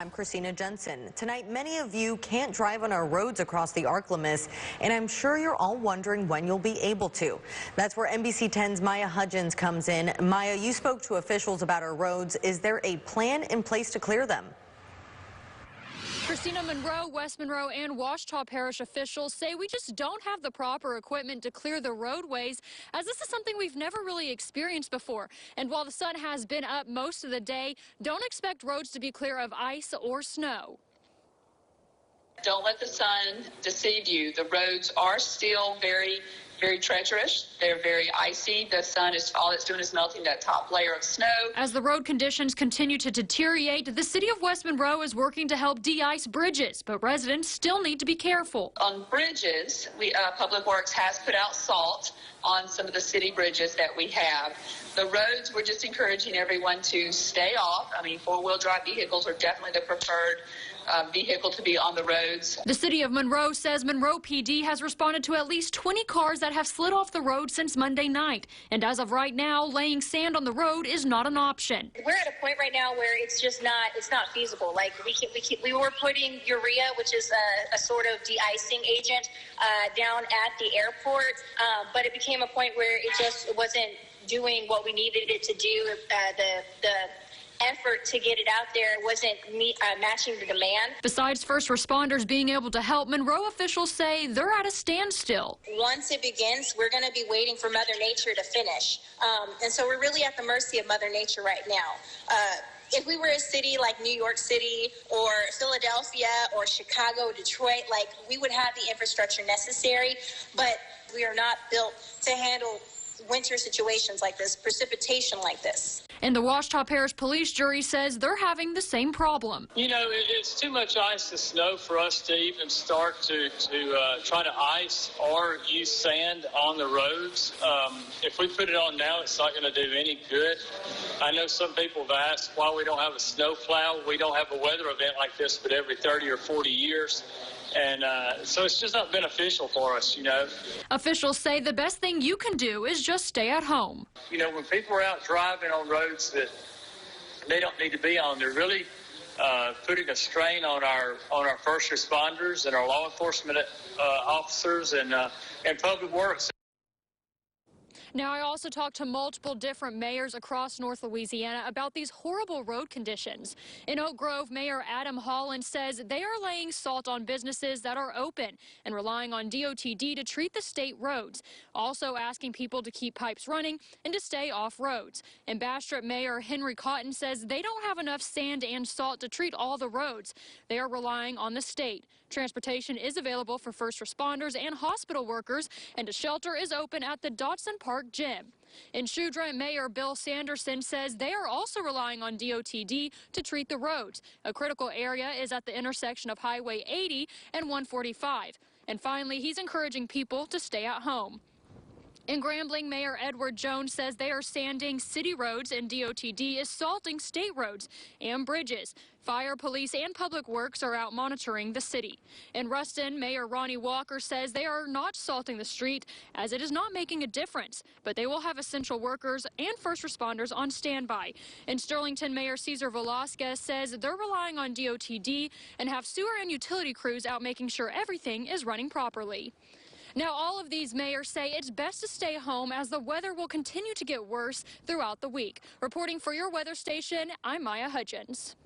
I'm Christina Jensen. Tonight, many of you can't drive on our roads across the ArkLaMiss, and I'm sure you're all wondering when you'll be able to. That's where NBC 10's Maya Hudgens comes in. Maya, you spoke to officials about our roads. Is there a plan in place to clear them? Christina, Monroe, West Monroe, and Ouachita Parish officials say we just don't have the proper equipment to clear the roadways, as this is something we've never really experienced before. And while the sun has been up most of the day, don't expect roads to be clear of ice or snow. Don't let the sun deceive you. The roads are still very treacherous. They're very icy. The sun is all it's doing is melting that top layer of snow. As the road conditions continue to deteriorate, the city of West Monroe is working to help de-ice bridges, but residents still need to be careful. On bridges, Public Works has put out salt on some of the city bridges that we have. The roads, we're just encouraging everyone to stay off. I mean, four-wheel drive vehicles are definitely the preferred vehicle to be on the roads. The city of Monroe says Monroe PD has responded to at least 20 cars that have slid off the road since Monday night. And as of right now, laying sand on the road is not an option. We're at a point right now where it's not feasible. Like we were putting urea, which is a sort of de-icing agent, down at the airport, but it became a point where it just wasn't doing what we needed it to do. The effort to get it out there wasn't matching the demand. Besides first responders being able to help, Monroe officials say they're at a standstill. Once it begins, we're going to be waiting for Mother Nature to finish. And so we're really at the mercy of Mother Nature right now. If we were a city like New York City or Philadelphia or Chicago, Detroit, we would have the infrastructure necessary, but we are not built to handle winter situations like this, precipitation like this. And the Ouachita Parish Police Jury says they're having the same problem. You know, it's too much ice and snow for us to even start to try to ice or use sand on the roads. If we put it on now, it's not going to do any good. I know some people have asked why we don't have a snow plow. We don't have a weather event like this but every 30 or 40 years. And so it's just not beneficial for us, you know. Officials say the best thing you can do is just stay at home. You know, when people are out driving on roads that they don't need to be on, they're really putting a strain on our first responders and our law enforcement officers and public works. Now, I also talked to multiple different mayors across North Louisiana about these horrible road conditions. In Oak Grove, Mayor Adam Holland says they are laying salt on businesses that are open and relying on DOTD to treat the state roads, also asking people to keep pipes running and to stay off roads. And Bastrop Mayor Henry Cotton says they don't have enough sand and salt to treat all the roads. They are relying on the state. Transportation is available for first responders and hospital workers, and a shelter is open at the Dotson Park Gym. In Shudra, Mayor Bill Sanderson says they are also relying on DOTD to treat the roads. A critical area is at the intersection of Highway 80 and 145. And finally, he's encouraging people to stay at home. In Grambling, Mayor Edward Jones says they are sanding city roads and DOTD is salting state roads and bridges. Fire, police, and public works are out monitoring the city. In Ruston, Mayor Ronnie Walker says they are not salting the street as it is not making a difference, but they will have essential workers and first responders on standby. In Sterlington, Mayor Cesar Velasquez says they're relying on DOTD and have sewer and utility crews out making sure everything is running properly. Now, all of these mayors say it's best to stay home as the weather will continue to get worse throughout the week. Reporting for your weather station, I'm Maya Hudgens.